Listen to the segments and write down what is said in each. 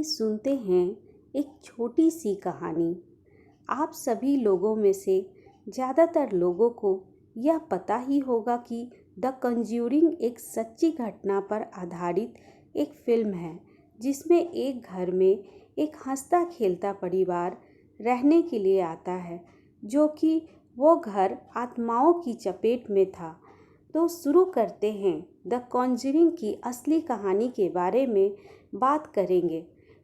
सुनते हैं एक छोटी सी कहानी। आप सभी लोगों में से ज़्यादातर लोगों को यह पता ही होगा कि द कंज्यूरिंग एक सच्ची घटना पर आधारित एक फिल्म है, जिसमें एक घर में एक हंसता खेलता परिवार रहने के लिए आता है, जो कि वो घर आत्माओं की चपेट में था। तो शुरू करते हैं द कॉन्जरिंग की असली कहानी के बारे में बात करेंगे।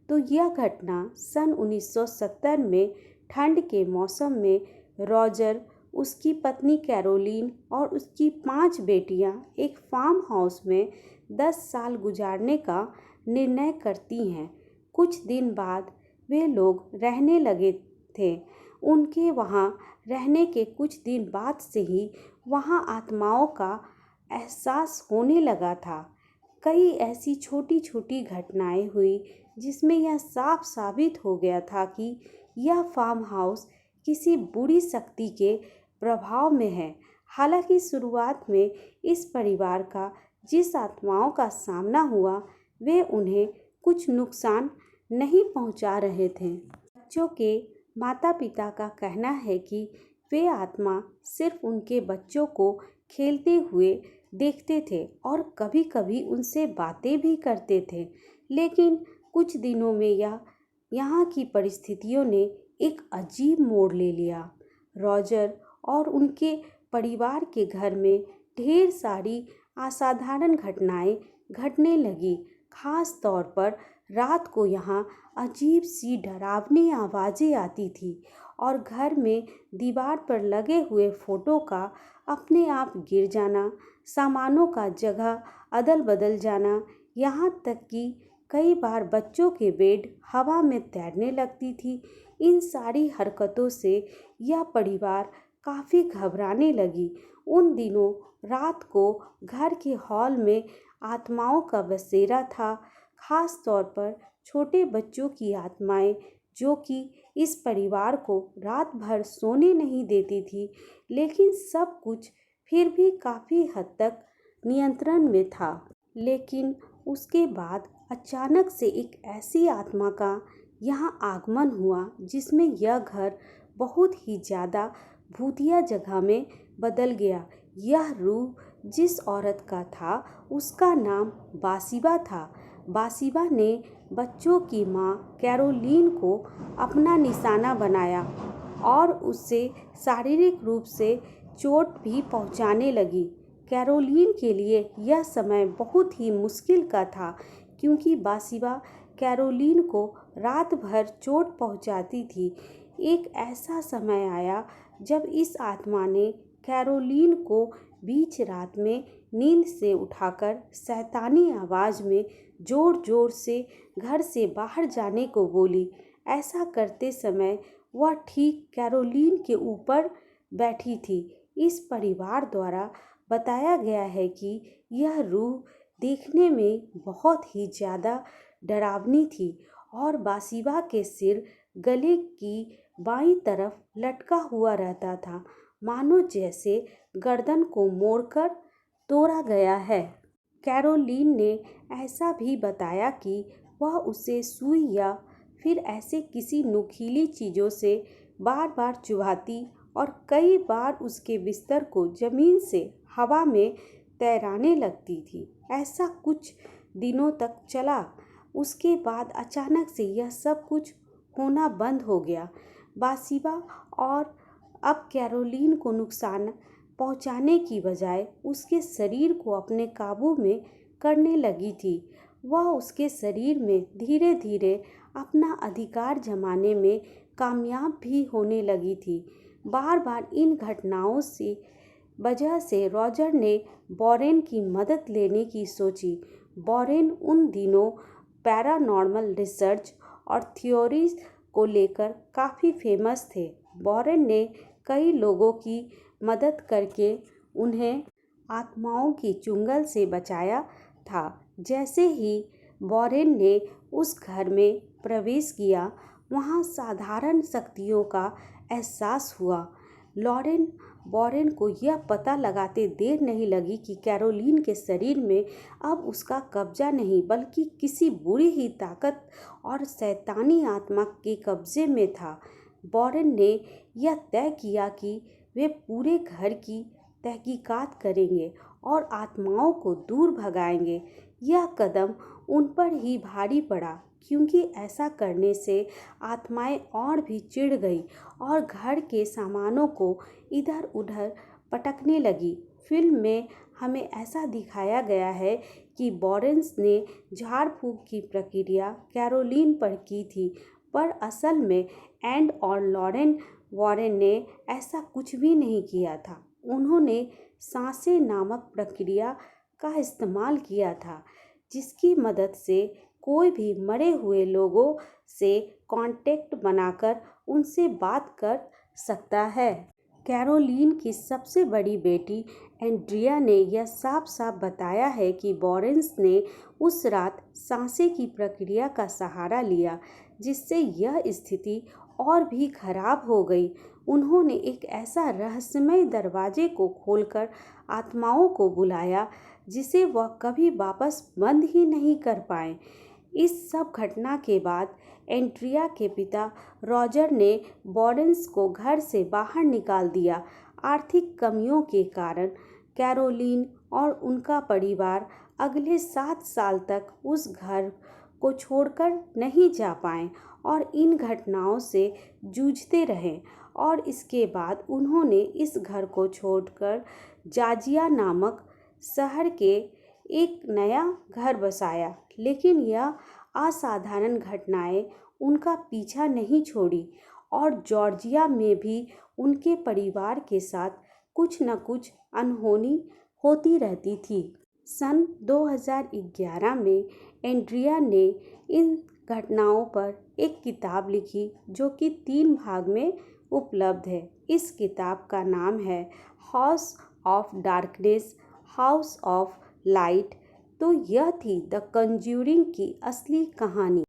तो यह घटना सन 1970 में ठंड के मौसम में रॉजर, उसकी पत्नी कैरोलीन और उसकी 5 बेटियां एक फार्म हाउस में 10 साल गुजारने का निर्णय करती हैं। कुछ दिन बाद वे लोग रहने लगे थे। उनके वहाँ रहने के कुछ दिन बाद से ही वहाँ आत्माओं का एहसास होने लगा था। कई ऐसी छोटी छोटी घटनाएं हुई जिसमें यह साफ साबित हो गया था कि यह फार्म हाउस किसी बुरी शक्ति के प्रभाव में है। हालांकि शुरुआत में इस परिवार का जिस आत्माओं का सामना हुआ, वे उन्हें कुछ नुकसान नहीं पहुंचा रहे थे। बच्चों के माता पिता का कहना है कि वे आत्मा सिर्फ उनके बच्चों को खेलते हुए देखते थे और कभी कभी उनसे बातें भी करते थे। लेकिन कुछ दिनों में यहाँ की परिस्थितियों ने एक अजीब मोड़ ले लिया। रॉजर और उनके परिवार के घर में ढेर सारी असाधारण घटनाएं घटने लगी। खास तौर पर रात को यहाँ अजीब सी डरावनी आवाज़ें आती थी और घर में दीवार पर लगे हुए फोटो का अपने आप गिर जाना, सामानों का जगह अदल बदल जाना, यहाँ तक कि कई बार बच्चों के बेड हवा में तैरने लगती थी। इन सारी हरकतों से यह परिवार काफ़ी घबराने लगी। उन दिनों रात को घर के हॉल में आत्माओं का बसेरा था, खास तौर पर छोटे बच्चों की आत्माएं, जो कि इस परिवार को रात भर सोने नहीं देती थी। लेकिन सब कुछ फिर भी काफ़ी हद तक नियंत्रण में था। लेकिन उसके बाद अचानक से एक ऐसी आत्मा का यहाँ आगमन हुआ जिसमें यह घर बहुत ही ज़्यादा भूतिया जगह में बदल गया। यह रूह जिस औरत का था, उसका नाम बासिबा था। बासिबा ने बच्चों की माँ कैरोलीन को अपना निशाना बनाया और उससे शारीरिक रूप से चोट भी पहुँचाने लगी। कैरोलीन के लिए यह समय बहुत ही मुश्किल का था, क्योंकि बासिबा कैरोलीन को रात भर चोट पहुँचाती थी। एक ऐसा समय आया जब इस आत्मा ने कैरोलीन को बीच रात में नींद से उठाकर शैतानी आवाज़ में ज़ोर ज़ोर से घर से बाहर जाने को बोली। ऐसा करते समय वह ठीक कैरोलीन के ऊपर बैठी थी। इस परिवार द्वारा बताया गया है कि यह रूह देखने में बहुत ही ज़्यादा डरावनी थी और बासिबा के सिर गले की बाईं तरफ लटका हुआ रहता था, मानो जैसे गर्दन को मोड़कर तोड़ा गया है। कैरोलीन ने ऐसा भी बताया कि वह उसे सुई या फिर ऐसे किसी नुकीली चीज़ों से बार बार चुभाती और कई बार उसके बिस्तर को ज़मीन से हवा में तैराने लगती थी। ऐसा कुछ दिनों तक चला। उसके बाद अचानक से यह सब कुछ होना बंद हो गया। बासिबा और अब कैरोलीन को नुकसान पहुंचाने की बजाय उसके शरीर को अपने काबू में करने लगी थी। वह उसके शरीर में धीरे धीरे अपना अधिकार जमाने में कामयाब भी होने लगी थी। बार बार इन घटनाओं से वजह से रॉजर ने वॉरेन की मदद लेने की सोची। वॉरेन उन दिनों पैरानॉर्मल रिसर्च और थ्योरीज को लेकर काफ़ी फेमस थे। वॉरेन ने कई लोगों की मदद करके उन्हें आत्माओं की चुंगल से बचाया था। जैसे ही वॉरेन ने उस घर में प्रवेश किया, वहाँ साधारण शक्तियों का एहसास हुआ। लॉरेन वॉरेन को यह पता लगाते देर नहीं लगी कि कैरोलीन के शरीर में अब उसका कब्जा नहीं बल्कि किसी बुरी ही ताकत और शैतानी आत्मा के कब्जे में था। वॉरेन ने यह तय किया कि वे पूरे घर की तहकीकात करेंगे और आत्माओं को दूर भगाएंगे। यह कदम उन पर ही भारी पड़ा क्योंकि ऐसा करने से आत्माएं और भी चिढ़ गई और घर के सामानों को इधर उधर पटकने लगी। फिल्म में हमें ऐसा दिखाया गया है कि वॉरेन्स ने झाड़ फूंक की प्रक्रिया कैरोलीन पर की थी, पर असल में एंड और लॉरेन वॉरेन ने ऐसा कुछ भी नहीं किया था। उन्होंने सांसें नामक प्रक्रिया का इस्तेमाल किया था, जिसकी मदद से कोई भी मरे हुए लोगों से कांटेक्ट बनाकर उनसे बात कर सकता है। कैरोलीन की सबसे बड़ी बेटी एंड्रिया ने यह साफ साफ बताया है कि वॉरेन्स ने उस रात सांसें की प्रक्रिया का सहारा लिया, जिससे यह स्थिति और भी खराब हो गई। उन्होंने एक ऐसा रहस्यमय दरवाजे को खोलकर आत्माओं को बुलाया जिसे वह कभी वापस बंद ही नहीं कर पाए। इस सब घटना के बाद एंड्रिया के पिता रॉजर ने वॉरेन्स को घर से बाहर निकाल दिया। आर्थिक कमियों के कारण कैरोलीन और उनका परिवार अगले 7 साल तक उस घर को छोड़कर नहीं जा पाए और इन घटनाओं से जूझते रहे, और इसके बाद उन्होंने इस घर को छोड़कर जाजिया नामक शहर के एक नया घर बसाया। लेकिन यह असाधारण घटनाएं उनका पीछा नहीं छोड़ी और जॉर्जिया में भी उनके परिवार के साथ कुछ न कुछ अनहोनी होती रहती थी। सन 2011 में एंड्रिया ने इन घटनाओं पर एक किताब लिखी जो कि 3 भाग में उपलब्ध है। इस किताब का नाम है house of darkness, house of light. तो यह थी द कंज्यूरिंग की असली कहानी।